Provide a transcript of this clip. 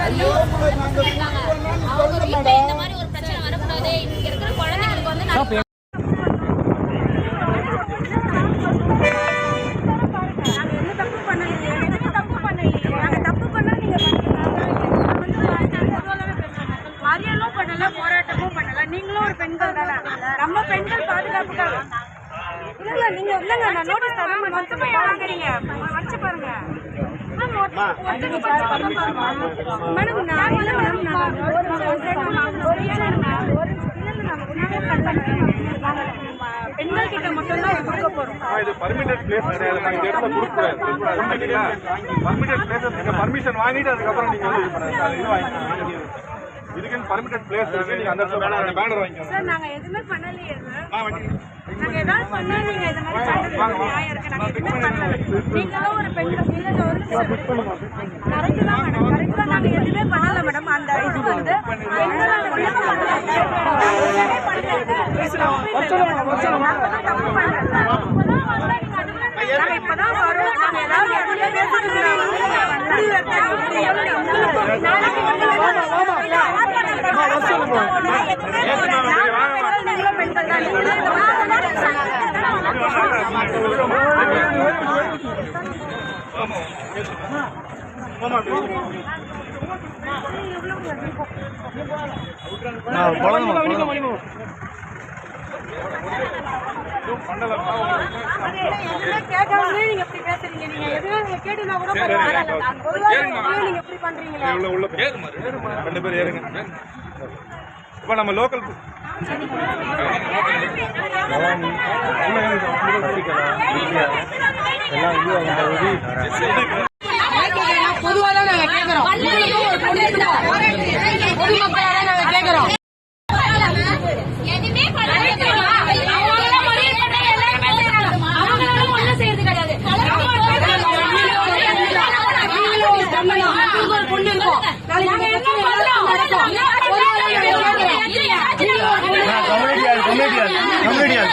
இந்த மாதிரி ஒரு பிரச்சனை வரக்கூடாது. இங்க இருக்கிற குழந்தைங்களுக்கு வந்து போராட்டமும் பண்ணல. நீங்களும் ஒரு பெண்கள் தானே, நம்ம பெண்கள் பாதுகாப்புக்காக இல்ல நீங்க இல்லங்க நான் நோட்டீஸ் தரேன். வந்து போய் வாங்குறீங்க, வச்சு பாருங்க மேடம். நான் இல்ல மேடம், நான் பெண்கள் கிட்ட மட்டும் தான் கொடுக்க போறோம். இது பர்மிட்டட் பிளேஸ் கிடையாது. நாங்க இந்த இடத்துல கொடுக்க கூடாது. பர்மிட்டட் பிளேஸ் நீங்க பர்மிஷன் வாங்கிட்டு அதுக்கப்புறம் நீங்க வந்து இது வாங்கிக்கணும். இதுக்கு பர்மிட்டட் பிளேஸ் நீங்க அந்த இடத்துல அந்த பேனர் வாங்கிக்கணும். சார் நாங்க எதுவுமே பண்ணலையே. நாங்க ஏதாவது பண்ணா நீங்க இந்த மாதிரி பண்றது நியாயம் இருக்கு. நாங்க எதுவுமே பண்ணல. நீங்களும் ஒரு பெண்கள் இல்ல ஒரு கரெக்ட் தான் மேடம், கரெக்ட் தான். நாங்க எதுவுமே பண்ணல மேடம். அந்த இது வந்து பெண்களோட இப்பதான் வரோம். நாங்க ஏதாவது பெண்கள் தான் கேட்காம நீங்க எப்படி பேசுறீங்க? நீங்க எதுவும் கேட்டுனா கூட நீங்க எப்படி பண்றீங்களா? ரெண்டு பேர் ஏறுங்க. இப்ப நம்ம லோக்கல் பொதுவாக தான் நாங்க கேட்கிறோம். பொதுமக்களாக நாங்க கேட்கிறோம். கமெடியா